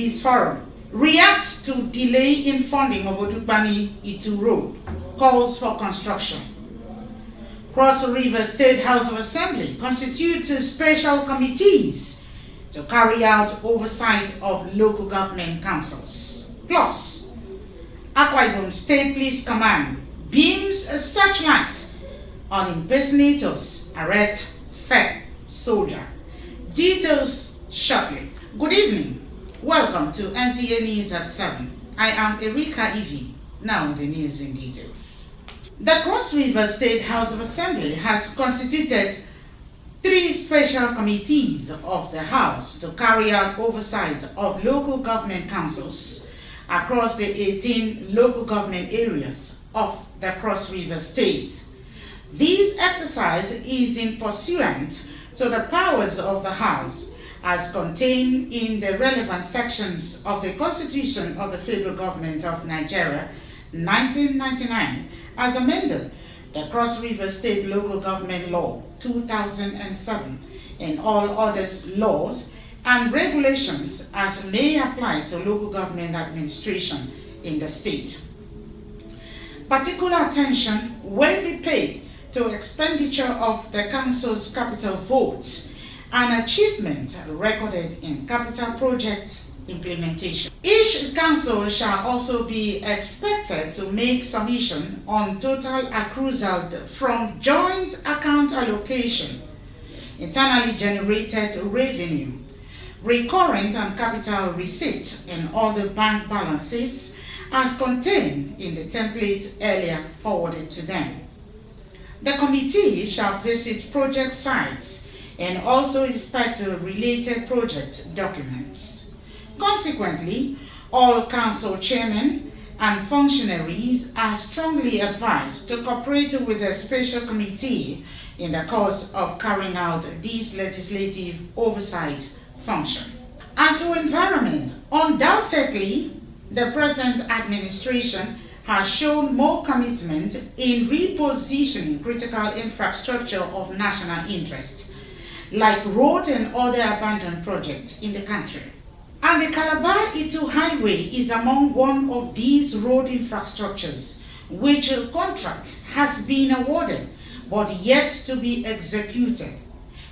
Activists Forum reacts to delay in funding of Odugbani-Itu Road, calls for construction. Cross River State House of Assembly constitutes special committees to carry out oversight of local government councils. Plus, Akwa Ibom State Police Command beams a searchlight on impersonators arrest fed soldier. Details shortly. Good evening. Welcome to NTA News at 7. I am Erika Ivi. Now the news in details. The Cross River State House of Assembly has constituted 3 special committees of the House to carry out oversight of local government councils across the 18 local government areas of the Cross River State. This exercise is in pursuant to the powers of the House as contained in the relevant sections of the Constitution of the Federal Government of Nigeria, 1999, as amended, the Cross River State Local Government Law, 2007, and all other laws and regulations as may apply to local government administration in the state. Particular attention will be paid to expenditure of the Council's capital votes and achievement recorded in capital projects implementation. Each council shall also be expected to make submission on total accrual from joint account allocation, internally generated revenue, recurrent and capital receipt, and other bank balances as contained in the template earlier forwarded to them. The committee shall visit project sites and also inspect related project documents. Consequently, all council chairmen and functionaries are strongly advised to cooperate with the special committee in the course of carrying out this legislative oversight function. And to environment, undoubtedly, the present administration has shown more commitment in repositioning critical infrastructure of national interest, like road and other abandoned projects in the country. And the Calabar-Itu Highway is among one of these road infrastructures, which a contract has been awarded but yet to be executed.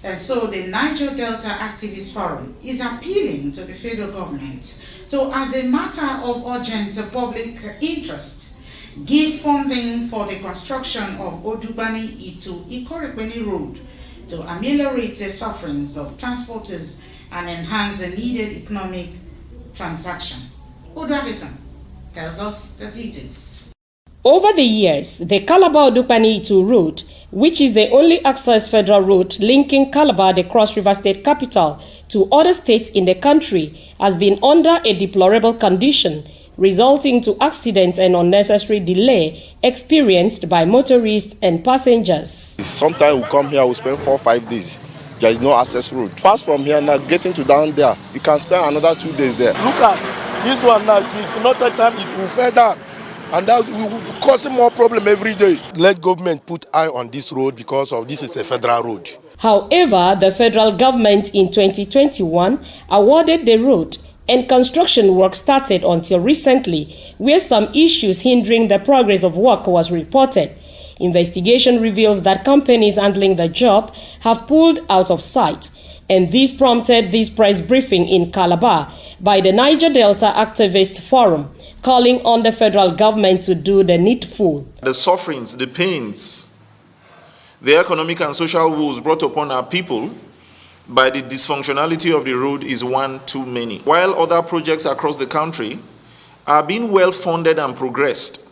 And so the Niger Delta Activists Forum is appealing to the federal government to, as a matter of urgent public interest, give funding for the construction of Odugbani-Itu Ikorekweni Road to ameliorate the sufferings of transporters and enhance the needed economic transaction. Oduabitan tells us the details. Over the years, the Calabar-Odugbani-Itu Road, which is the only access federal road linking Calabar, the Cross River State capital, to other states in the country, has been under a deplorable condition, resulting to accidents and unnecessary delay experienced by motorists and passengers. Sometimes we come here, we spend 4 or 5 days. There is no access road. Pass from here now, getting to down there, you can spend another 2 days there. Look at this one now, if not that time, it will fall down. And that will cause more problem every day. Let government put eye on this road because of this is a federal road. However, the federal government in 2021 awarded the road and construction work started until recently, where some issues hindering the progress of work was reported. Investigation reveals that companies handling the job have pulled out of sight, and this prompted this press briefing in Calabar by the Niger Delta Activist Forum, calling on the federal government to do the needful. The sufferings, the pains, the economic and social woes brought upon our people by the dysfunctionality of the road is one too many. While other projects across the country are being well funded and progressed,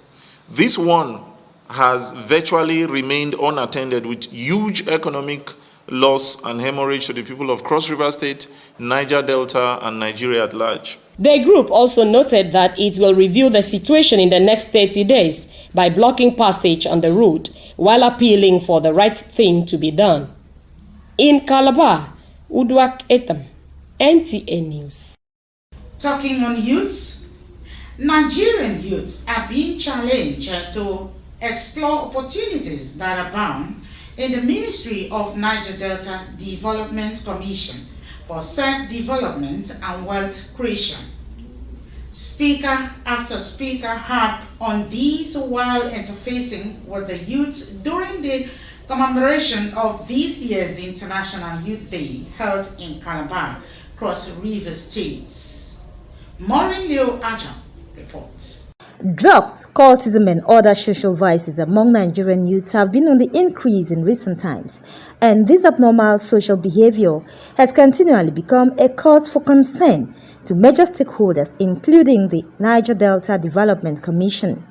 this one has virtually remained unattended with huge economic loss and hemorrhage to the people of Cross River State, Niger Delta, and Nigeria at large. The group also noted that it will review the situation in the next 30 days by blocking passage on the road while appealing for the right thing to be done. In Calabar, Uduak Etam, NTA News. Talking on youths, Nigerian youths are being challenged to explore opportunities that abound in the Ministry of Niger Delta Development Commission for self-development and wealth creation. Speaker after speaker harped on these while interfacing with the youth during the commemoration of this year's International Youth Day held in Calabar, Cross River States. Maureen Leo Ajam reports. Drugs, cultism and other social vices among Nigerian youths have been on the increase in recent times, and this abnormal social behavior has continually become a cause for concern to major stakeholders, including the Niger Delta Development Commission.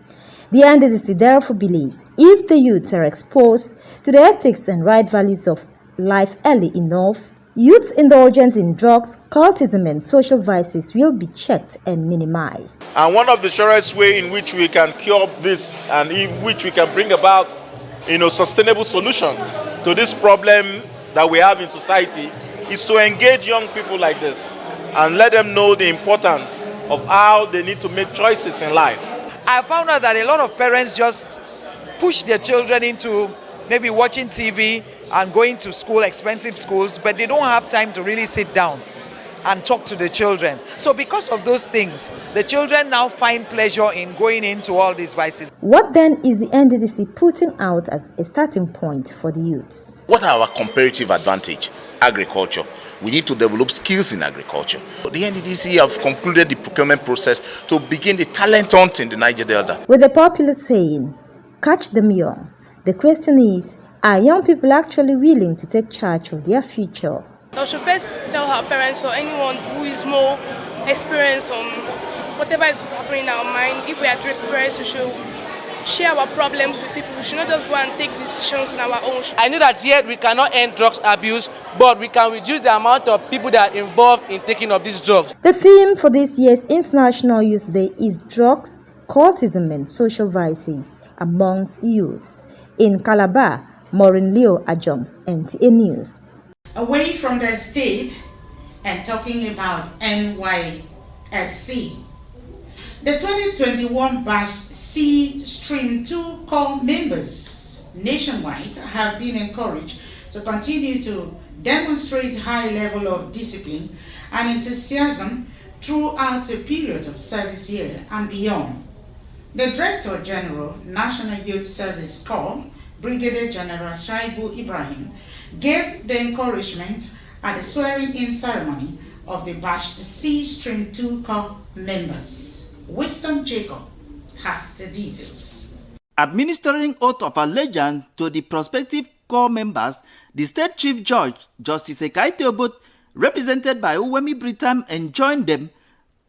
The NDDC therefore believes if the youths are exposed to the ethics and right values of life early enough, youth's indulgence in drugs, cultism and social vices will be checked and minimized. And one of the surest ways in which we can cure this and in which we can bring about sustainable solution to this problem that we have in society is to engage young people like this and let them know the importance of how they need to make choices in life. I found out that a lot of parents just push their children into maybe watching TV and going to school, expensive schools, but they don't have time to really sit down and talk to the children. So because of those things, the children now find pleasure in going into all these vices. What then is the NDDC putting out as a starting point for the youths? What are our comparative advantage? Agriculture. We need to develop skills in agriculture. The NDDC have concluded the procurement process to begin the talent hunt in the Niger Delta. With the popular saying, catch them young, the question is, are young people actually willing to take charge of their future? They should first tell her parents or anyone who is more experienced on whatever is happening in our mind. If we are parents, we should share our problems with people. We should not just go and take decisions on our own. I know that yet we cannot end drugs abuse, but we can reduce the amount of people that are involved in taking of these drugs. The theme for this year's International Youth Day is drugs, cultism and social vices amongst youths. In Calabar, Maureen Leo Ajom, NTA News. Away from the state and talking about NYSC, the 2021 batch C Stream 2 core members nationwide have been encouraged to continue to demonstrate high level of discipline and enthusiasm throughout the period of service year and beyond. The Director General, National Youth Service Corps, Brigadier General Shaibu Ibrahim, gave the encouragement at the swearing-in ceremony of the batch C Stream 2 Corps members. Wisdom Jacob has the details. Administering oath of allegiance to the prospective corps members, the State Chief Judge, Justice Ekaite Obot, represented by Uwemi Britam, enjoined them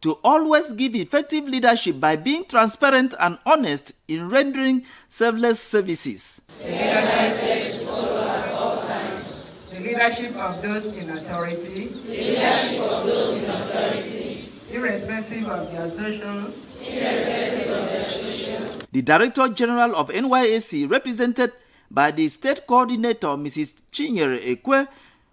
to always give effective leadership by being transparent and honest in rendering selfless services. The leadership of those in authority, irrespective of their social, The Director General of NYSC, represented by the State Coordinator, Mrs. Chinyere Ekwe,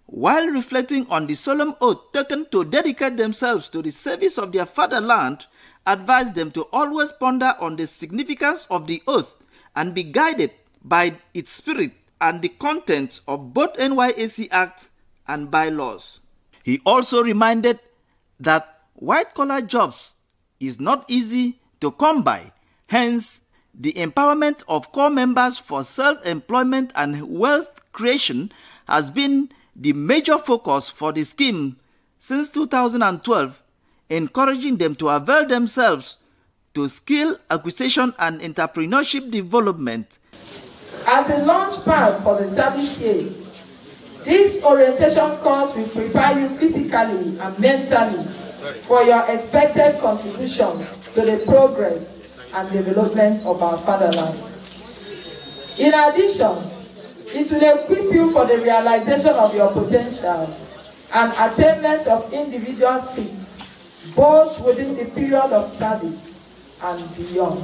while reflecting on the solemn oath taken to dedicate themselves to the service of their fatherland, advised them to always ponder on the significance of the oath and be guided by its spirit and the contents of both NYSC Act and bylaws. He also reminded that white-collar jobs is not easy to come by, hence the empowerment of corps members for self-employment and wealth creation has been the major focus for the scheme since 2012, encouraging them to avail themselves to skill acquisition and entrepreneurship development. As a launch pad for the service year, this orientation course will prepare you physically and mentally for your expected contributions to the progress and development of our fatherland. In addition, it will equip you for the realization of your potentials and attainment of individual feats, both within the period of service and beyond.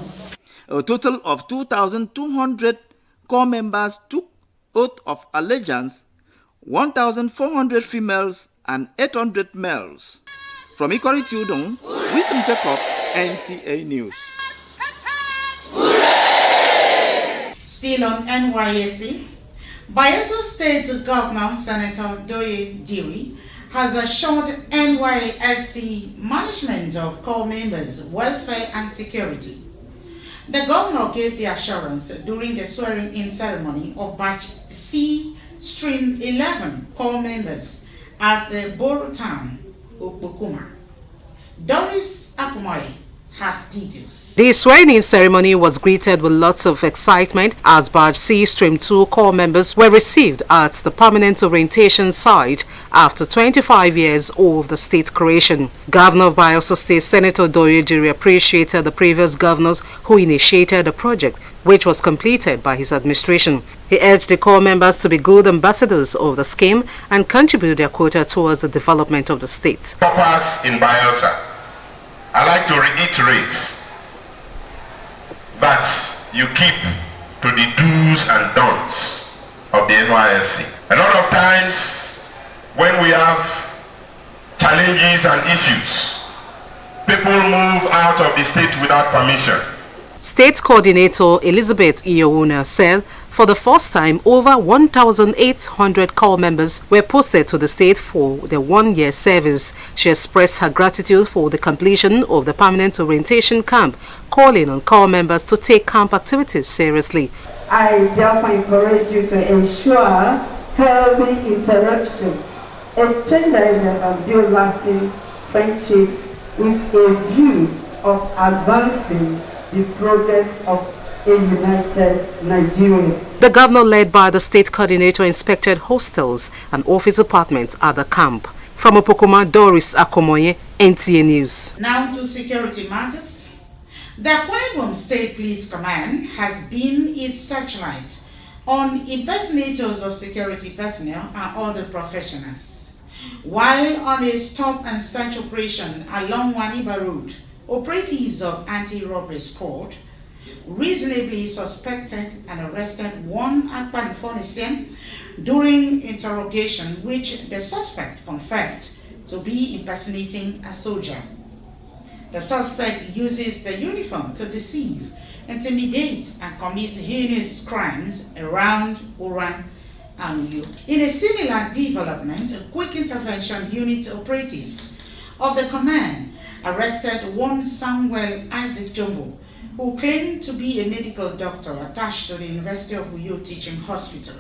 A total of 2,200 corps members took oath of allegiance, 1,400 females and 800 males. From Ikori Tudong, Wisdom Jacob, NTA News. Still on NYSC, Bayelsa State Governor Senator Doye Diri has assured NYSC management of corps members' welfare and security. The governor gave the assurance during the swearing-in ceremony of Batch C-Stream 11 corps members at the Borough Town, Okpokuma. Doris Akumoye has details. The swearing-in ceremony was greeted with lots of excitement as Batch C-Stream 2 corps members were received at the permanent orientation site after 25 years of the state creation. Governor of Bayelsa State, Senator Doyejiri, appreciated the previous governors who initiated the project, which was completed by his administration. He urged the corps members to be good ambassadors of the scheme and contribute their quota towards the development of the state. Purpose in Bayelsa. I like to reiterate that you keep to the do's and don'ts of the NYSC. A lot of times when we have challenges and issues, people move out of the state without permission. State Coordinator Elizabeth Iyowuna said for the first time over 1,800 corps members were posted to the state for their one-year service. She expressed her gratitude for the completion of the permanent orientation camp, calling on corps members to take camp activities seriously. I therefore encourage you to ensure healthy interactions, exchange ideas and build lasting friendships with a view of advancing the progress of a united Nigeria. The governor, led by the state coordinator, inspected hostels and office apartments at the camp. From Okpokuma, Doris Akumoye, NTA News. Now to security matters. The Akwa Ibom State Police Command has been its searchlight on impersonators of security personnel and other professionals. While on a stop and search operation along Waniba Road, operatives of anti-robbery squad reasonably suspected and arrested one Akpan during interrogation, which the suspect confessed to be impersonating a soldier. The suspect uses the uniform to deceive, intimidate, and commit heinous crimes around Oran and Uyo. In a similar development, quick intervention unit operatives of the command arrested one Samuel Isaac Jumbo, who claimed to be a medical doctor attached to the University of Uyo Teaching Hospital.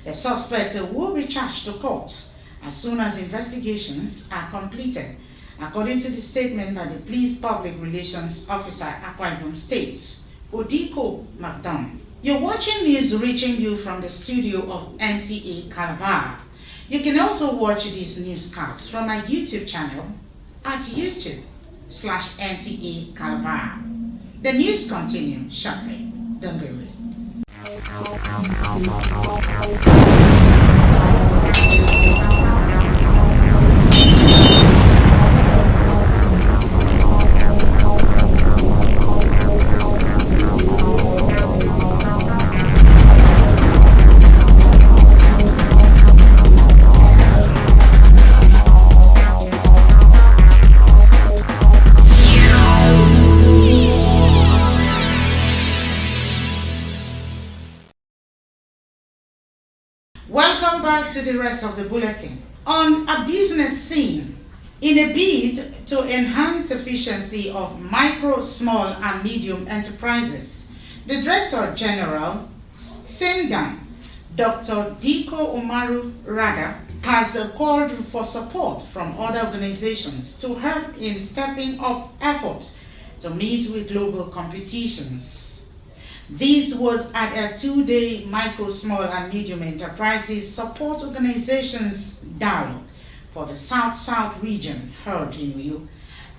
The suspect will be charged to court as soon as investigations are completed, according to the statement by the Police Public Relations Officer, Akwa Ibom State, Odiko McDonald. You're watching news reaching you from the studio of Nta Calabar. You can also watch these newscasts from my YouTube channel at YouTube/NTA Calabar. The news continues shortly. Don't go away. Welcome back to the rest of the bulletin. On a business scene, in a bid to enhance efficiency of micro, small, and medium enterprises, the Director General, SEMDAN, Dr. Diko Umaru Rada, has called for support from other organizations to help in stepping up efforts to meet with global competitions. This was at a 2-day micro, small, and medium enterprises support organizations dialogue for the South-South region held in Uyo.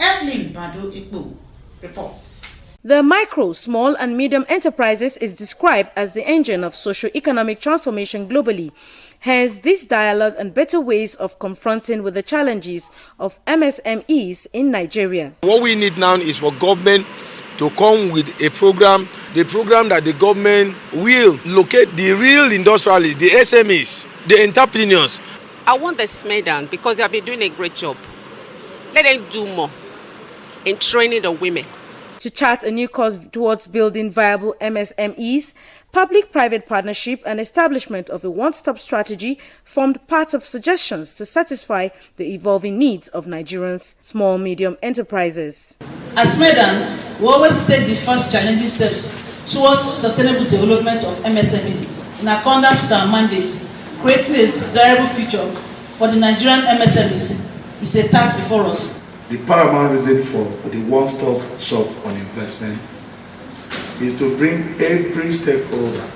Evelyn Badu Ikbu reports. The micro, small, and medium enterprises is described as the engine of socio-economic transformation globally. Hence, this dialogue and better ways of confronting with the challenges of MSMEs in Nigeria. What we need now is for government to come with a program, the program that the government will locate the real industrialists, the SMEs, the entrepreneurs. I want the SMEDAN because they have been doing a great job. Let them do more in training the women. To chart a new course towards building viable MSMEs, public-private partnership and establishment of a one-stop strategy formed part of suggestions to satisfy the evolving needs of Nigerians' small-medium enterprises. As Medan, we always take the first challenging steps towards sustainable development of MSME in accordance with our mandate. Creating a desirable future for the Nigerian MSMEs is a task before us. The paramount reason for the one-stop shop on investment is to bring every stakeholder,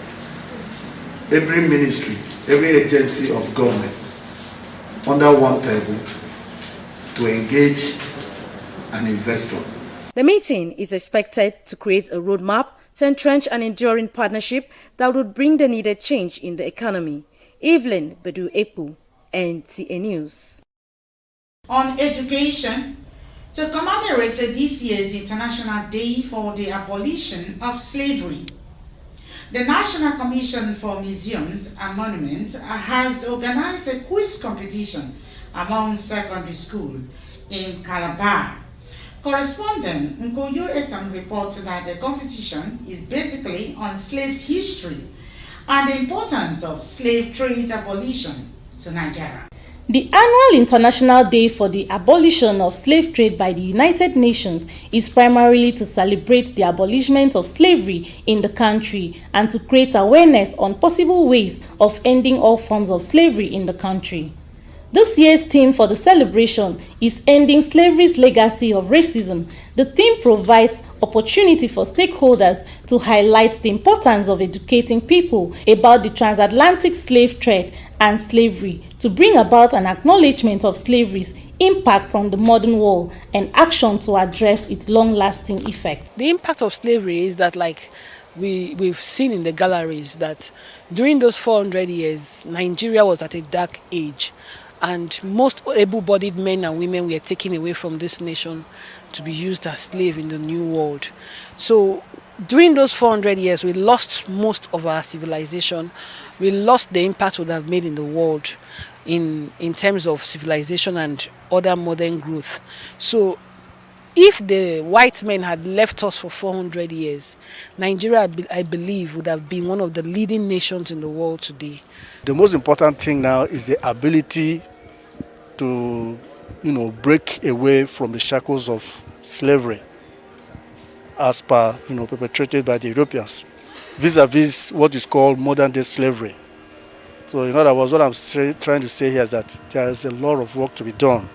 every ministry, every agency of government under one table to engage an investor. The meeting is expected to create a roadmap to entrench an enduring partnership that would bring the needed change in the economy. Evelyn Bedu-Epu, NTA News. On education, to commemorate this year's International Day for the Abolition of Slavery, the National Commission for Museums and Monuments has organized a quiz competition among secondary schools in Calabar. Correspondent Nkoyo Etam reports that the competition is basically on slave history and the importance of slave trade abolition to Nigeria. The annual International Day for the Abolition of Slave Trade by the United Nations is primarily to celebrate the abolishment of slavery in the country and to create awareness on possible ways of ending all forms of slavery in the country. This year's theme for the celebration is Ending Slavery's Legacy of Racism. The theme provides opportunity for stakeholders to highlight the importance of educating people about the transatlantic slave trade and slavery to bring about an acknowledgement of slavery's impact on the modern world and action to address its long-lasting effect. The impact of slavery is that, like we've seen in the galleries, that during those 400 years, Nigeria was at a dark age. And most able-bodied men and women were taken away from this nation to be used as slaves in the new world. So during those 400 years, we lost most of our civilization. We lost the impact we would have made in the world in terms of civilization and other modern growth. So if the white men had left us for 400 years, Nigeria, I believe, would have been one of the leading nations in the world today. The most important thing now is the ability to, break away from the shackles of slavery as per, perpetrated by the Europeans, vis-a-vis what is called modern-day slavery. So, in other words, what I'm trying to say here is that there is a lot of work to be done.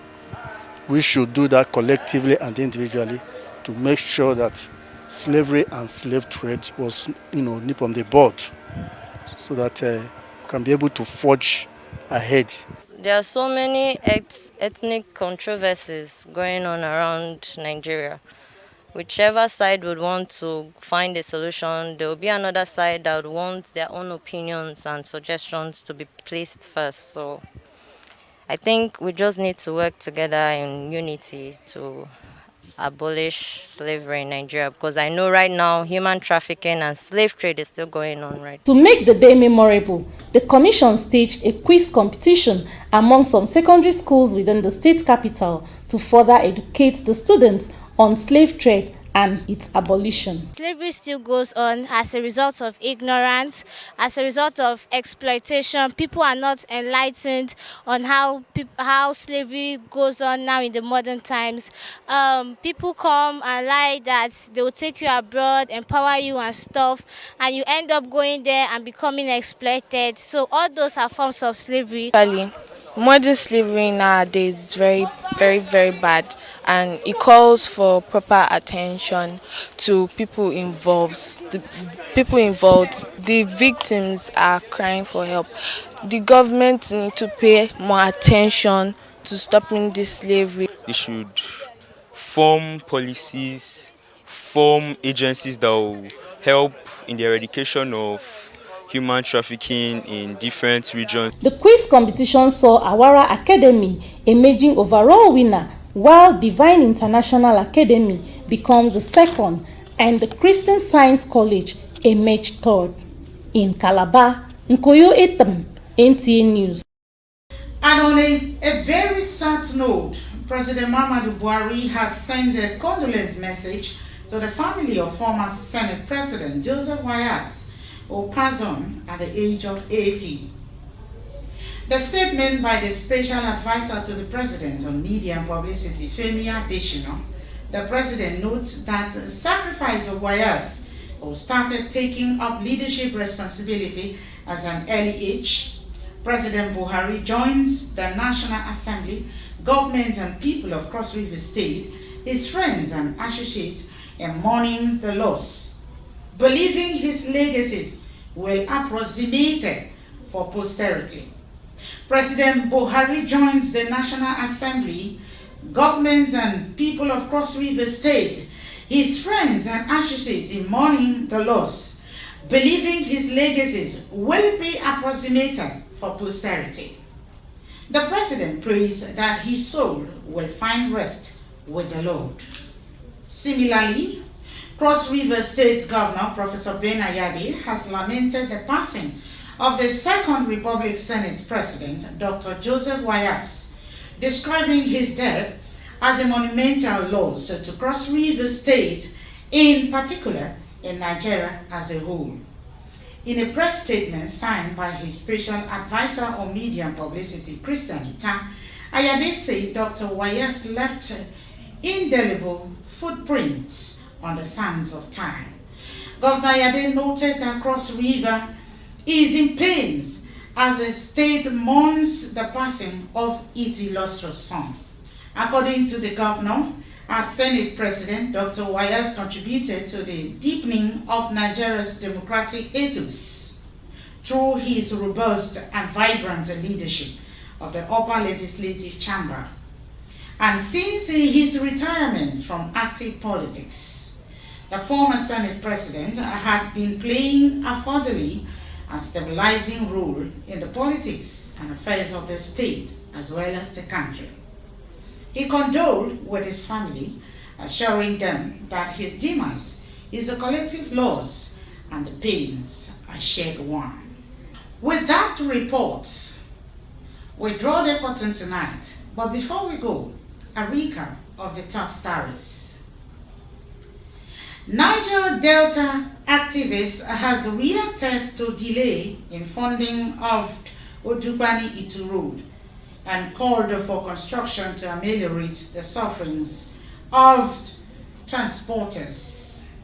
We should do that collectively and individually to make sure that slavery and slave trade was, nip on the board, so that we can be able to forge ahead. There are so many ethnic controversies going on around Nigeria. Whichever side would want to find a solution, there will be another side that would want their own opinions and suggestions to be placed first. So I think we just need to work together in unity to abolish slavery in Nigeria, because I know right now human trafficking and slave trade is still going on right now. To make the day memorable, the Commission staged a quiz competition among some secondary schools within the state capital to further educate the students on slave trade and its abolition. Slavery still goes on as a result of ignorance, as a result of exploitation. People are not enlightened on how slavery goes on now in the modern times. People come and lie that they will take you abroad, empower you and stuff, and you end up going there and becoming exploited. So all those are forms of slavery. Modern slavery nowadays is very, very, very bad, and it calls for proper attention to people involved. The victims are crying for help. The government need to pay more attention to stopping this slavery. They should form policies, form agencies that will help in the eradication of human trafficking in different regions. The quiz competition saw Awara Academy emerging overall winner, while Divine International Academy becomes the second, and the Christian Science College emerged third. In Calabar, Nkoyo Etam, NTA News. And on a very sad note, President Muhammadu Buhari has sent a condolence message to the family of former Senate President Joseph Wayas, who passed on at the age of 80. The statement by the Special Advisor to the President on Media and Publicity, Femi Adesina, the President notes that the sacrifice of Wayas, who started taking up leadership responsibility at an early age, President Buhari joins the National Assembly, government and people of Cross River State, his friends and associates, in mourning the loss, believing his legacies will approximate for posterity. President Buhari joins the National Assembly, government and people of Cross River State, his friends and associates in mourning the loss, believing his legacies will be approximated for posterity. The President prays that his soul will find rest with the Lord. Similarly, Cross River State Governor Professor Ben Ayade has lamented the passing of the Second Republic Senate President, Dr. Joseph Wayas, describing his death as a monumental loss to Cross River State, in particular in Nigeria as a whole. In a press statement signed by his Special Advisor on Media and Publicity, Christian Nta, Ayade said Dr. Wayas left indelible footprints on the sands of time. Governor Ayade noted that Cross River is in pains as the state mourns the passing of its illustrious son. According to the governor, as Senate President, Dr. Wayas contributed to the deepening of Nigeria's democratic ethos through his robust and vibrant leadership of the upper legislative chamber. And since his retirement from active politics, the former Senate President had been playing a fatherly and stabilizing role in the politics and affairs of the state as well as the country. He condoled with his family, assuring them that his demise is a collective loss and the pains a shared one. With that report, we draw the curtain tonight, but before we go, a recap of the top stories. Niger Delta activists has reacted to delay in funding of Odubani-Itu Road and called for construction to ameliorate the sufferings of transporters.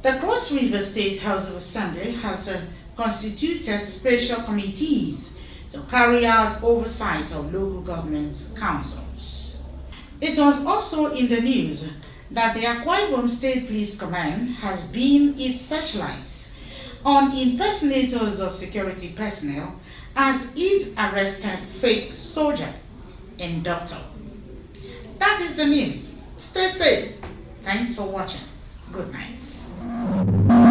The Cross River State House of Assembly has constituted special committees to carry out oversight of local government councils. It was also in the news that the Akwa Ibom State Police Command has beamed its searchlights on impersonators of security personnel as it arrested fake soldier and doctor. That is the news. Stay safe. Thanks for watching. Good night.